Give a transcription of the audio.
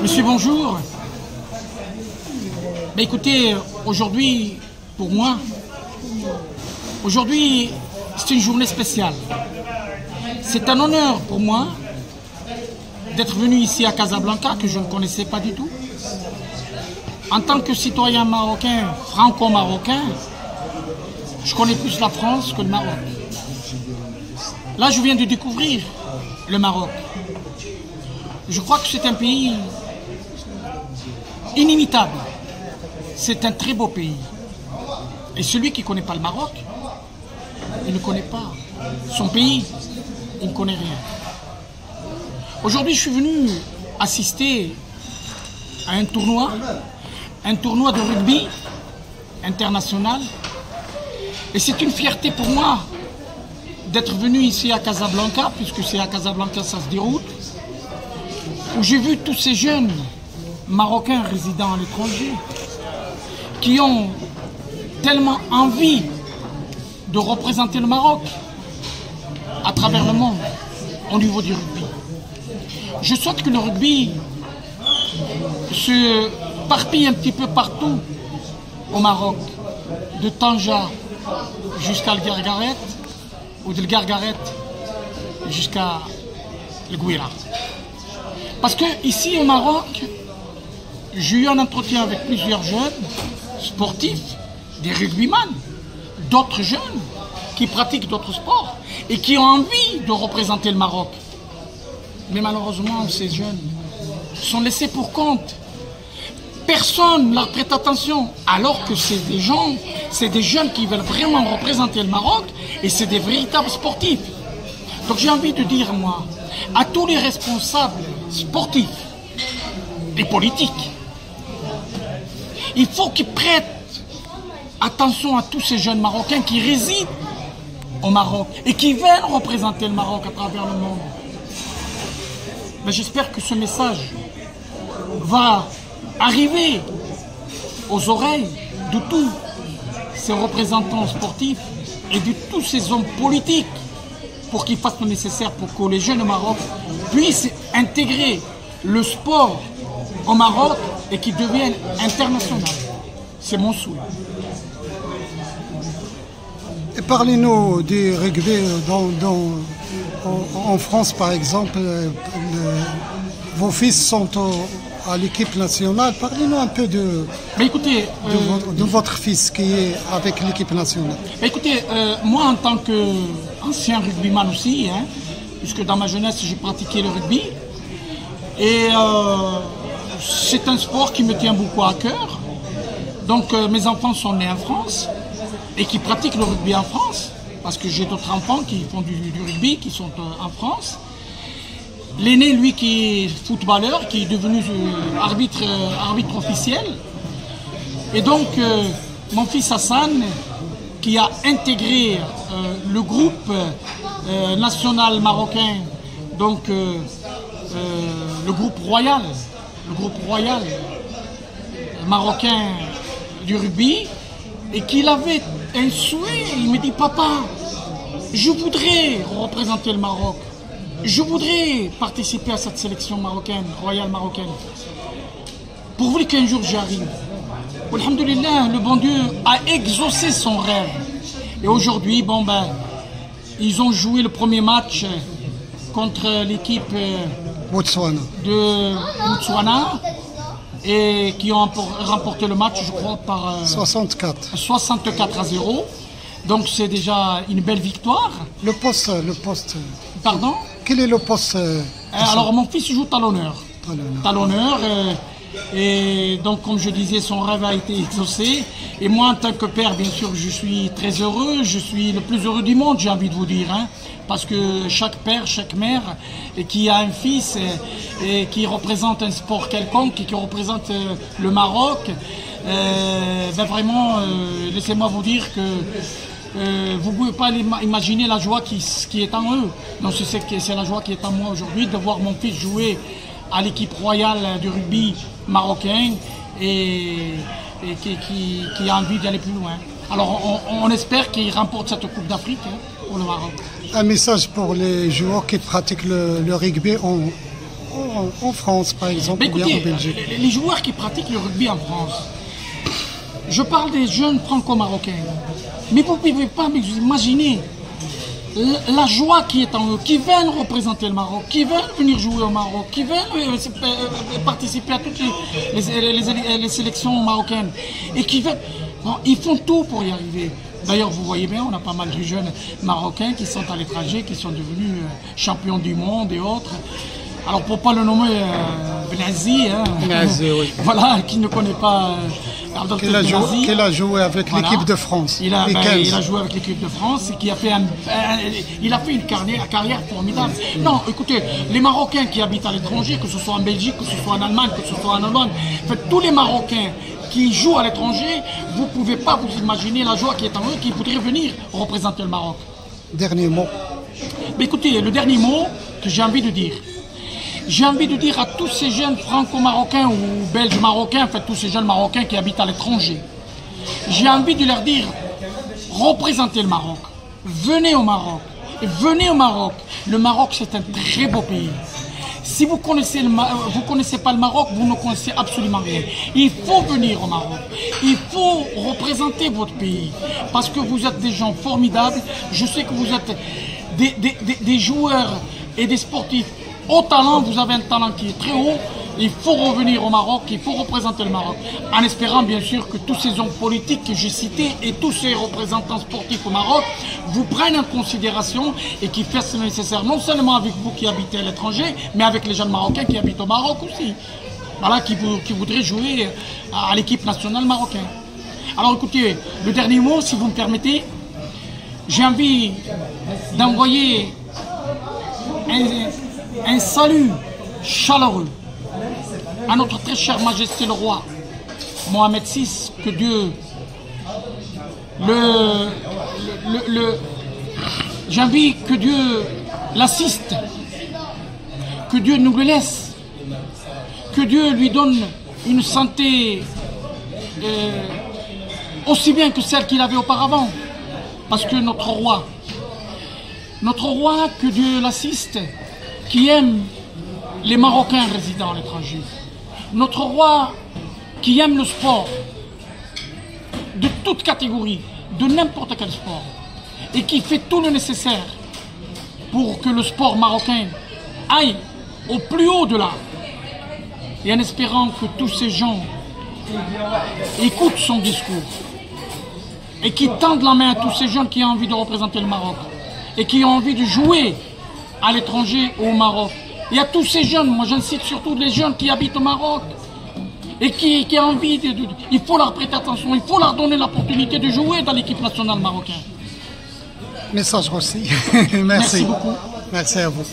Monsieur, bonjour. Ben, écoutez, aujourd'hui, pour moi, aujourd'hui, c'est une journée spéciale. C'est un honneur pour moi d'être venu ici à Casablanca, que je ne connaissais pas du tout. En tant que citoyen marocain, franco-marocain, je connais plus la France que le Maroc. Là, je viens de découvrir le Maroc. Je crois que c'est un pays inimitable. C'est un très beau pays. Et celui qui ne connaît pas le Maroc, il ne connaît pas son pays, il ne connaît rien. Aujourd'hui, je suis venu assister à un tournoi de rugby international. Et c'est une fierté pour moi d'être venu ici à Casablanca, puisque c'est à Casablanca que ça se déroule, où j'ai vu tous ces jeunes Marocains résidant à l'étranger qui ont tellement envie de représenter le Maroc à travers le monde au niveau du rugby. Je souhaite que le rugby se parpille un petit peu partout au Maroc, de Tanja jusqu'à le Gargaret, ou de le Gargaret jusqu'à le Gouira. Parce que ici au Maroc, j'ai eu un entretien avec plusieurs jeunes sportifs, des rugbyman, d'autres jeunes qui pratiquent d'autres sports et qui ont envie de représenter le Maroc. Mais malheureusement, ces jeunes sont laissés pour compte. Personne ne leur prête attention, alors que c'est des jeunes qui veulent vraiment représenter le Maroc et c'est des véritables sportifs. Donc j'ai envie de dire, moi, à tous les responsables sportifs et politiques, il faut qu'ils prêtent attention à tous ces jeunes Marocains qui résident au Maroc et qui veulent représenter le Maroc à travers le monde. Mais j'espère que ce message va arriver aux oreilles de tous ces représentants sportifs et de tous ces hommes politiques pour qu'ils fassent le nécessaire pour que les jeunes au Maroc puissent intégrer le sport au Maroc et qu'ils deviennent internationaux. C'est mon souhait. Et parlez-nous du rugby en France, par exemple. Vos fils sont à l'équipe nationale. Parlez-nous un peu de votre fils qui est avec l'équipe nationale. Écoutez, moi en tant qu'ancien rugbyman aussi, puisque dans ma jeunesse j'ai pratiqué le rugby, et c'est un sport qui me tient beaucoup à cœur. Donc mes enfants sont nés en France et qui pratiquent le rugby en France, parce que j'ai d'autres enfants qui font du rugby, qui sont en France. L'aîné, lui, qui est footballeur, qui est devenu arbitre officiel. Et donc, mon fils Hassan, qui a intégré le groupe national marocain, donc le groupe royal marocain du rugby, et qu'il avait un souhait. Il me dit, papa, je voudrais représenter le Maroc. Je voudrais participer à cette sélection marocaine, royale marocaine. Pourvu qu'un jour j'y arrive. Alhamdoulilah, le bon Dieu a exaucé son rêve. Et aujourd'hui, ils ont joué le premier match contre l'équipe de Botswana et qui ont remporté le match, je crois, par 64-0. Donc c'est déjà une belle victoire. Le poste. Pardon? Quel est le poste? Alors mon fils joue talonneur. Talonneur. Et donc comme je disais, son rêve a été exaucé. Et moi en tant que père, bien sûr, je suis très heureux. Je suis le plus heureux du monde, j'ai envie de vous dire. Parce que chaque père, chaque mère qui a un fils et qui représente un sport quelconque, et qui représente le Maroc, vraiment, laissez-moi vous dire que vous ne pouvez pas imaginer la joie qui est en eux. Donc c'est la joie qui est en moi aujourd'hui de voir mon fils jouer à l'équipe royale du rugby marocain et qui a envie d'aller plus loin. Alors on espère qu'il remporte cette Coupe d'Afrique pour le Maroc. Un message pour les joueurs qui pratiquent le rugby en France, par exemple, ou bien en Belgique? Les joueurs qui pratiquent le rugby en France, je parle des jeunes franco-marocains, mais vous ne pouvez pas imaginer la joie qui est en eux, qui veulent représenter le Maroc, qui veulent venir jouer au Maroc, qui veulent participer à toutes les sélections marocaines, et qui veulent... Bon, ils font tout pour y arriver. D'ailleurs, vous voyez bien, on a pas mal de jeunes Marocains qui sont à l'étranger, qui sont devenus champions du monde et autres. Alors, pour ne pas le nommer Benazi, hein, oui. Voilà, qui ne connaît pas qu'il a joué avec l'équipe de France. Il a joué avec l'équipe de France et qui a fait une carrière formidable. Non, écoutez, les Marocains qui habitent à l'étranger, que ce soit en Belgique, que ce soit en Allemagne, que ce soit en Hollande, en fait, tous les Marocains qui jouent à l'étranger, vous ne pouvez pas vous imaginer la joie qui est en eux, qui voudraient venir représenter le Maroc. Dernier mot. Mais écoutez, le dernier mot que j'ai envie de dire, à tous ces jeunes franco-marocains ou belges-marocains, en fait tous ces jeunes marocains qui habitent à l'étranger, j'ai envie de leur dire, représentez le Maroc, venez au Maroc, le Maroc c'est un très beau pays. Si vous connaissez pas le Maroc, vous ne connaissez absolument rien. Il faut venir au Maroc. Il faut représenter votre pays. Parce que vous êtes des gens formidables. Je sais que vous êtes des joueurs et des sportifs au talent. Vous avez un talent qui est très haut. Il faut revenir au Maroc, il faut représenter le Maroc. En espérant bien sûr que tous ces hommes politiques que j'ai cités et tous ces représentants sportifs au Maroc vous prennent en considération et qui fassent le nécessaire, non seulement avec vous qui habitez à l'étranger, mais avec les jeunes Marocains qui habitent au Maroc aussi. Voilà, qui voudraient jouer à l'équipe nationale marocaine. Alors écoutez, le dernier mot, si vous me permettez, j'ai envie d'envoyer un salut chaleureux à notre très chère Majesté le roi Mohamed VI, que Dieu j'ai envie que Dieu l'assiste, que Dieu nous le laisse, que Dieu lui donne une santé aussi bien que celle qu'il avait auparavant, parce que notre roi, que Dieu l'assiste, qui aime les Marocains résidant à l'étranger, notre roi qui aime le sport de toute catégorie, de n'importe quel sport, et qui fait tout le nécessaire pour que le sport marocain aille au plus haut de l'art, et en espérant que tous ces gens écoutent son discours et qui tendent la main à tous ces jeunes qui ont envie de représenter le Maroc et qui ont envie de jouer à l'étranger ou au Maroc. Il y a tous ces jeunes, moi j'incite surtout les jeunes qui habitent au Maroc et qui ont envie il faut leur prêter attention, il faut leur donner l'opportunité de jouer dans l'équipe nationale marocaine. Message aussi. Merci beaucoup. Merci à vous.